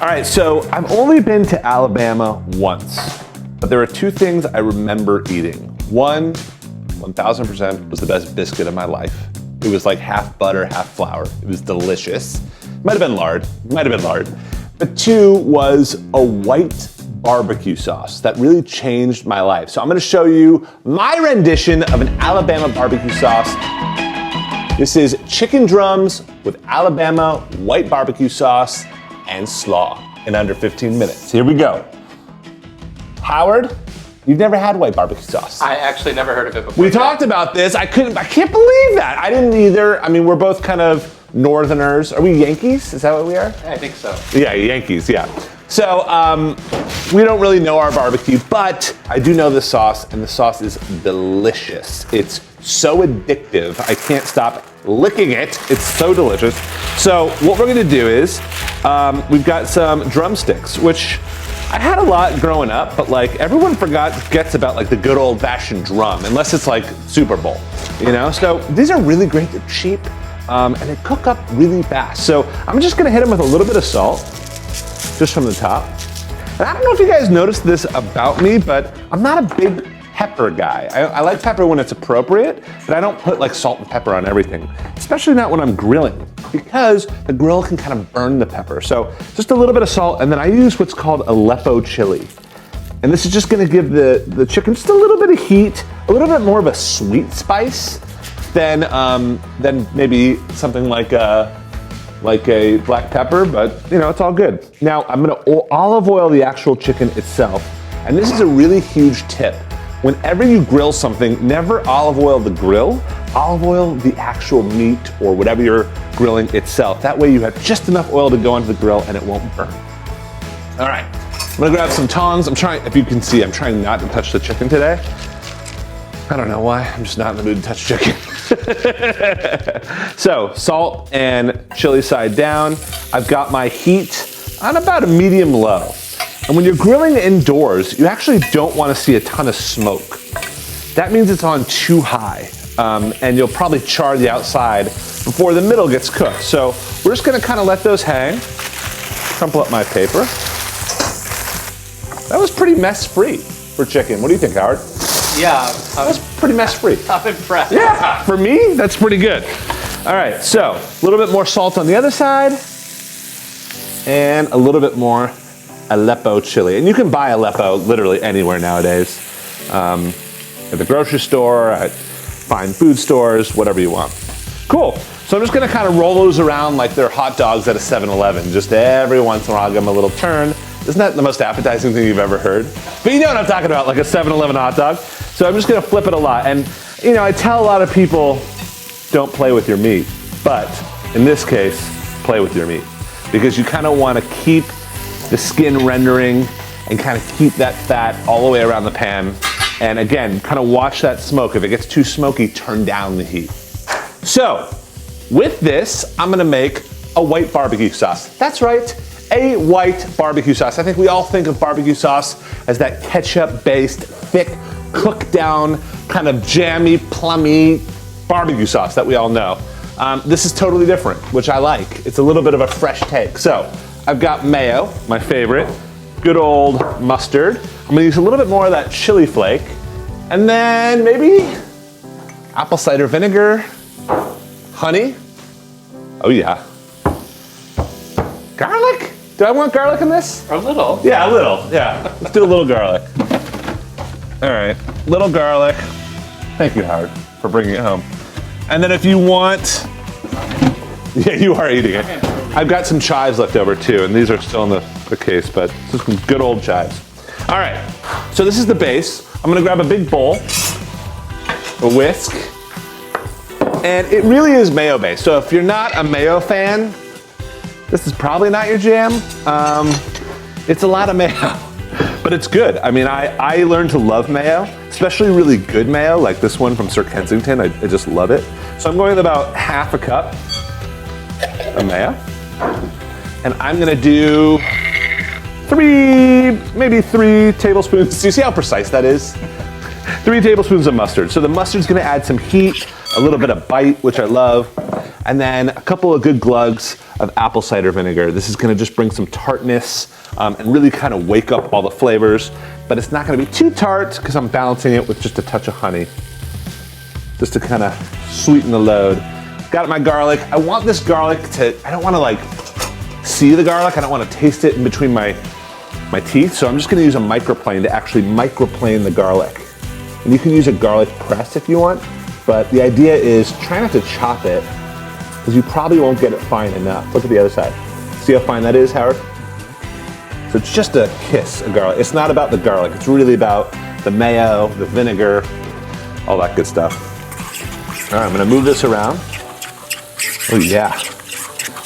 All right, so I've only been to Alabama once, but there are two things I remember eating. One, 1000% was the best biscuit of my life. It was like half butter, half flour. It was delicious. Might have been lard, But two was a white barbecue sauce that really changed my life. So I'm gonna show you my rendition of an Alabama barbecue sauce. This is chicken drums with Alabama white barbecue sauce and slaw in under 15 minutes. Here we go. Howard, you've never had white barbecue sauce. I actually never heard of it before. We talked about this. I can't believe that. I didn't either. I mean, we're both kind of Northerners. Are we Yankees? Is that what we are? I think so. Yeah, Yankees, yeah. So we don't really know our barbecue, but I do know the sauce, and the sauce is delicious. It's so addictive. I can't stop licking it. It's so delicious. So what we're gonna do is, we've got some drumsticks, which I had a lot growing up, but like everyone forgets about like the good old fashioned drum, unless it's like Super Bowl, you know? So these are really great, they're cheap, and they cook up really fast. So I'm just gonna hit them with a little bit of salt, just from the top. And I don't know if you guys noticed this about me, but I'm not a big pepper guy. I like pepper when it's appropriate, but I don't put like salt and pepper on everything, especially not when I'm grilling, because the grill can kind of burn the pepper. So just a little bit of salt, and then I use what's called Aleppo chili. And this is just gonna give the chicken just a little bit of heat, a little bit more of a sweet spice than maybe something like a black pepper, but you know, it's all good. Now I'm gonna olive oil the actual chicken itself. And this is a really huge tip. Whenever you grill something, never olive oil the grill, olive oil the actual meat or whatever you're grilling itself. That way you have just enough oil to go onto the grill and it won't burn. All right, I'm gonna grab some tongs. If you can see, I'm trying not to touch the chicken today. I don't know why, I'm just not in the mood to touch chicken. So, salt and chili side down. I've got my heat on about a medium low. And when you're grilling indoors, you actually don't want to see a ton of smoke. That means it's on too high, and you'll probably char the outside before the middle gets cooked. So we're just gonna kind of let those hang. Crumple up my paper. That was pretty mess-free for chicken. What do you think, Howard? Yeah. That was pretty mess-free. I'm impressed. Yeah, for me, that's pretty good. All right, so a little bit more salt on the other side, and a little bit more Aleppo chili. And you can buy Aleppo literally anywhere nowadays. At the grocery store, at fine food stores, whatever you want. Cool, so I'm just gonna kind of roll those around like they're hot dogs at a 7-Eleven. Just every once in a while, I'll give them a little turn. Isn't that the most appetizing thing you've ever heard? But you know what I'm talking about, like a 7-Eleven hot dog. So I'm just gonna flip it a lot. And you know, I tell a lot of people, don't play with your meat. But in this case, play with your meat. Because you kind of wanna keep the skin rendering and kind of keep that fat all the way around the pan. And again, kind of watch that smoke. If it gets too smoky, turn down the heat. So with this, I'm gonna make a white barbecue sauce. That's right, a white barbecue sauce. I think we all think of barbecue sauce as that ketchup-based, thick, cooked down, kind of jammy, plummy barbecue sauce that we all know. This is totally different, which I like. It's a little bit of a fresh take. So I've got mayo, my favorite, good old mustard. I'm gonna use a little bit more of that chili flake, and then maybe apple cider vinegar, honey. Oh yeah. Garlic? Do I want garlic in this? A little. Yeah, a little, yeah. Let's do a little garlic. All right, little garlic. Thank you, Howard, for bringing it home. And then if you want, yeah, you are eating it. I've got some chives left over too, and these are still in the case, but just some good old chives. All right, so this is the base. I'm gonna grab a big bowl, a whisk, and it really is mayo based. So if you're not a mayo fan, this is probably not your jam. It's a lot of mayo, but it's good. I mean, I learned to love mayo, especially really good mayo, like this one from Sir Kensington. I just love it. So I'm going with about half a cup of mayo. And I'm gonna do maybe three tablespoons. Do you see how precise that is? 3 tablespoons of mustard. So the mustard's gonna add some heat, a little bit of bite, which I love. And then a couple of good glugs of apple cider vinegar. This is gonna just bring some tartness and really kind of wake up all the flavors, but it's not gonna be too tart because I'm balancing it with just a touch of honey, just to kind of sweeten the load. Got my garlic. I want this garlic to, I don't wanna like see the garlic, I don't wanna taste it in between my teeth, so I'm just gonna use a microplane to actually microplane the garlic. And you can use a garlic press if you want, but the idea is try not to chop it, because you probably won't get it fine enough. Look at the other side. See how fine that is, Howard? So it's just a kiss of garlic. It's not about the garlic, it's really about the mayo, the vinegar, all that good stuff. All right, I'm gonna move this around. Oh yeah.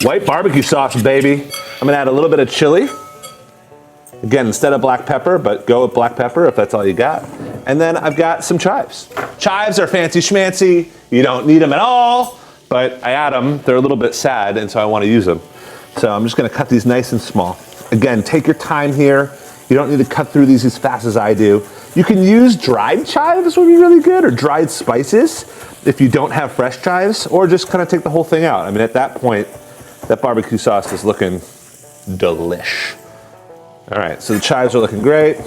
White barbecue sauce, baby. I'm gonna add a little bit of chili. Again, instead of black pepper, but go with black pepper if that's all you got. And then I've got some chives. Chives are fancy schmancy. You don't need them at all, but I add them. They're a little bit sad, and so I want to use them. So I'm just gonna cut these nice and small. Again, take your time here. You don't need to cut through these as fast as I do. You can use dried chives, would be really good, or dried spices if you don't have fresh chives, or just kind of take the whole thing out. I mean, at that point, that barbecue sauce is looking delish. All right, so the chives are looking great.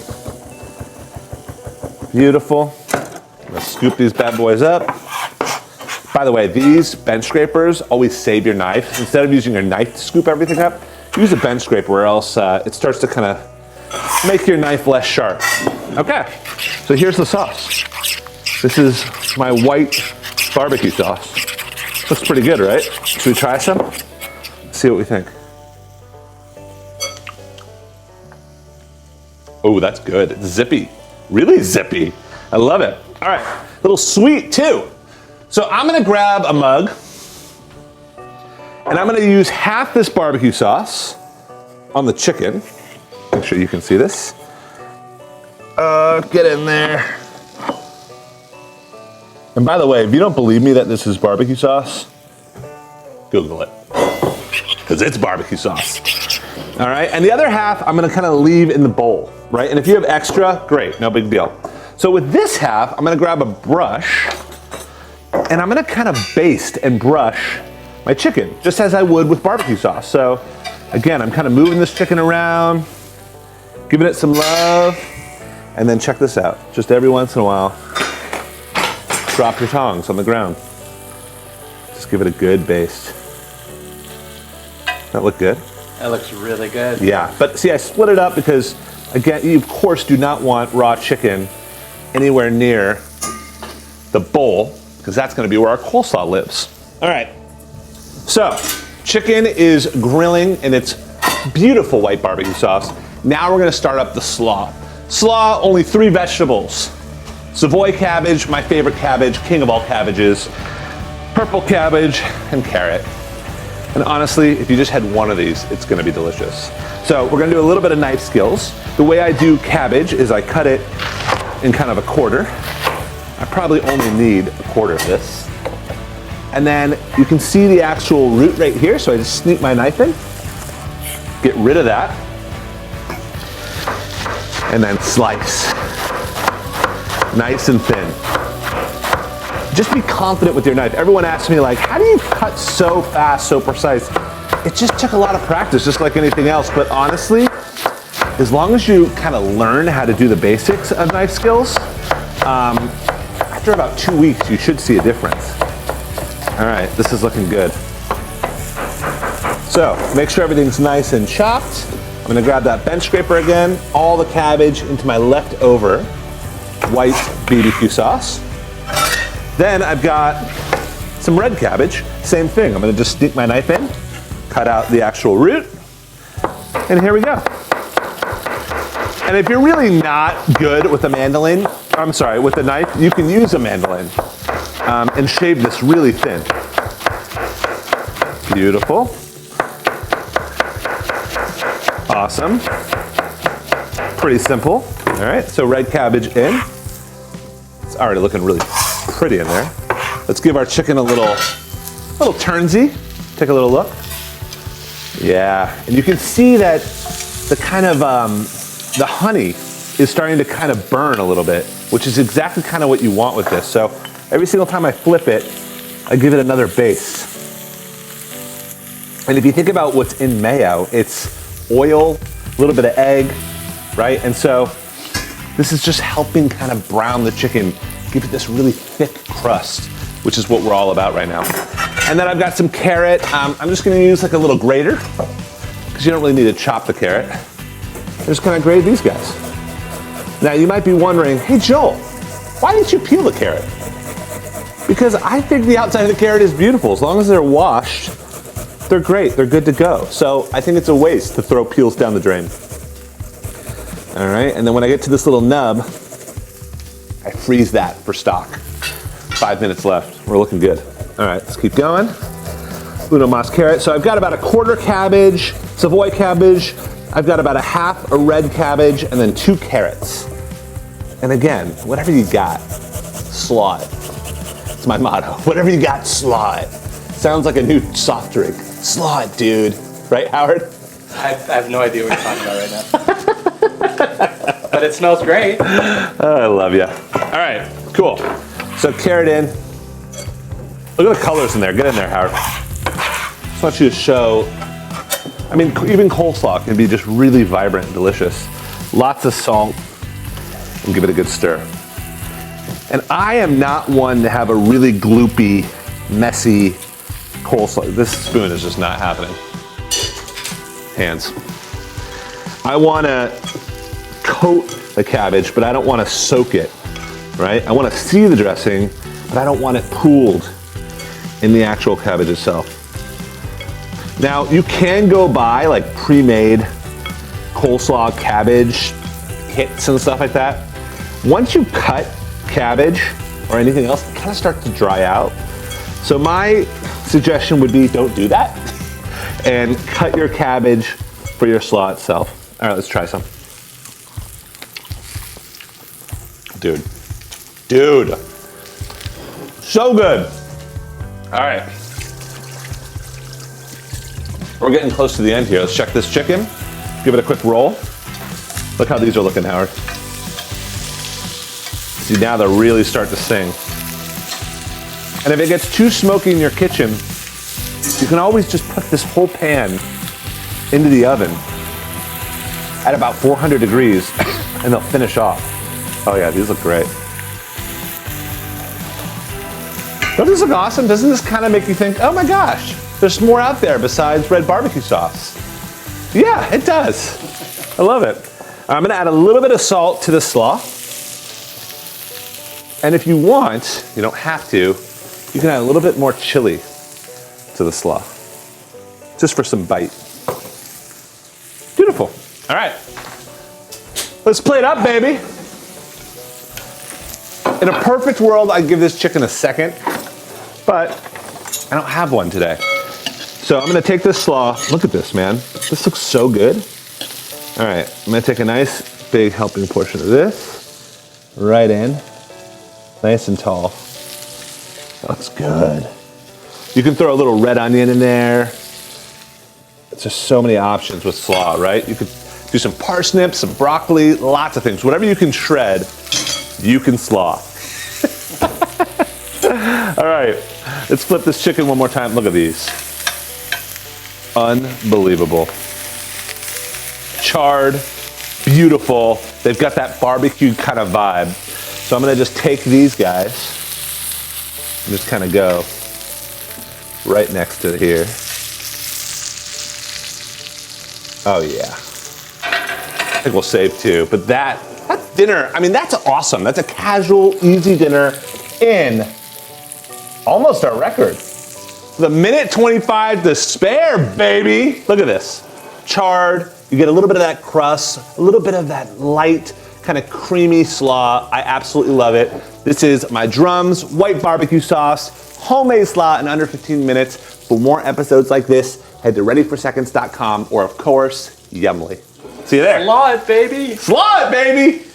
Beautiful. I'm gonna scoop these bad boys up. By the way, these bench scrapers always save your knife. Instead of using your knife to scoop everything up, use a bench scraper or else it starts to kind of make your knife less sharp. Okay, so here's the sauce. This is my white barbecue sauce. Looks pretty good, right? Should we try some? Let's see what we think. Oh, that's good. It's zippy. Really zippy. I love it. All right, a little sweet too. So I'm gonna grab a mug and I'm gonna use half this barbecue sauce on the chicken. Make sure you can see this. Get in there. And by the way, if you don't believe me that this is barbecue sauce, Google it, because it's barbecue sauce. All right, and the other half I'm gonna kind of leave in the bowl, right? And if you have extra, great, no big deal. So with this half, I'm gonna grab a brush and I'm gonna kind of baste and brush my chicken, just as I would with barbecue sauce. So again, I'm kind of moving this chicken around, giving it some love, and then check this out. Just every once in a while, drop your tongs on the ground. Just give it a good baste. That look good? That looks really good. Yeah, but see, I split it up because, again, you of course do not want raw chicken anywhere near the bowl, because that's gonna be where our coleslaw lives. All right, so chicken is grilling in its beautiful white barbecue sauce. Now we're gonna start up the slaw. Slaw, only 3 vegetables. Savoy cabbage, my favorite cabbage, king of all cabbages, purple cabbage, and carrot. And honestly, if you just had one of these, it's gonna be delicious. So we're gonna do a little bit of knife skills. The way I do cabbage is I cut it in kind of a quarter. I probably only need a quarter of this. And then you can see the actual root right here, so I just sneak my knife in, get rid of that, and then slice. Nice and thin. Just be confident with your knife. Everyone asks me like, how do you cut so fast, so precise? It just took a lot of practice, just like anything else. But honestly, as long as you kind of learn how to do the basics of knife skills, after about 2 weeks, you should see a difference. All right, this is looking good. So make sure everything's nice and chopped. I'm gonna grab that bench scraper again, all the cabbage into my leftover white BBQ sauce. Then I've got some red cabbage, same thing. I'm gonna just stick my knife in, cut out the actual root, and here we go. And if you're really not good with a mandolin, I'm sorry, with a knife, you can use a mandolin and shave this really thin. Beautiful. Awesome. Pretty simple. All right, so red cabbage in. It's already looking really pretty in there. Let's give our chicken a little turnsy. Take a little look. Yeah, and you can see that the kind of, the honey is starting to kind of burn a little bit, which is exactly kind of what you want with this. So every single time I flip it, I give it another base. And if you think about what's in mayo, it's oil, a little bit of egg, right? And so this is just helping kind of brown the chicken, give it this really thick crust, which is what we're all about right now. And then I've got some carrot. I'm just gonna use like a little grater, because you don't really need to chop the carrot. I'm just gonna grate these guys. Now you might be wondering, hey Joel, why didn't you peel the carrot? Because I think the outside of the carrot is beautiful. As long as they're washed, they're great, they're good to go. So I think it's a waste to throw peels down the drain. All right, and then when I get to this little nub, I freeze that for stock. 5 minutes left, we're looking good. All right, let's keep going. Uno mas carrot. So I've got about a quarter cabbage, Savoy cabbage. I've got about a half a red cabbage, and then 2 carrots. And again, whatever you got, slaw it. It's my motto. Whatever you got, slaw it. Sounds like a new soft drink. Slaw it, dude. Right, Howard? I have no idea what you're talking about right now. But it smells great. Oh, I love you. All right, cool. So carrot in. Look at the colors in there. Get in there, Howard. Just want you to show, I mean, even coleslaw can be just really vibrant and delicious. Lots of salt, and give it a good stir. And I am not one to have a really gloopy, messy coleslaw. This spoon is just not happening. Hands. I want to coat the cabbage, but I don't want to soak it, right? I want to see the dressing, but I don't want it pooled in the actual cabbage itself. Now, you can go buy like pre-made coleslaw cabbage kits and stuff like that. Once you cut cabbage or anything else, it kind of starts to dry out. So my suggestion would be don't do that and cut your cabbage for your slaw itself. All right, let's try some. Dude, so good. All right, we're getting close to the end here. Let's check this chicken, give it a quick roll. Look how these are looking, Howard. See, now they're really starting to sing. And if it gets too smoky in your kitchen, you can always just put this whole pan into the oven at about 400 degrees and they'll finish off. Oh yeah, these look great. Don't these look awesome? Doesn't this kind of make you think, oh my gosh, there's more out there besides red barbecue sauce? Yeah, it does. I love it. I'm gonna add a little bit of salt to the slaw. And if you want, you don't have to, you can add a little bit more chili to the slaw, just for some bite. Beautiful. All right, let's plate it up, baby. In a perfect world, I'd give this chicken a second, but I don't have one today. So I'm gonna take this slaw. Look at this, man. This looks so good. All right, I'm gonna take a nice big helping portion of this right in. Nice and tall. That looks good. You can throw a little red onion in there. There's just so many options with slaw, right? You could do some parsnips, some broccoli, lots of things. Whatever you can shred, you can slaw. All right, let's flip this chicken one more time. Look at these. Unbelievable. Charred, beautiful. They've got that barbecue kind of vibe. So I'm gonna just take these guys and just kind of go right next to here. Oh yeah. I think we'll save 2, but that's dinner. I mean, that's awesome. That's a casual, easy dinner in almost our record. The minute 25 to spare, baby. Look at this. Charred, you get a little bit of that crust, a little bit of that light, kind of creamy slaw. I absolutely love it. This is my Drums white barbecue sauce, homemade slaw in under 15 minutes. For more episodes like this, head to readyforseconds.com or of course, Yumly. See you there. Slaw it, baby. Slaw it, baby.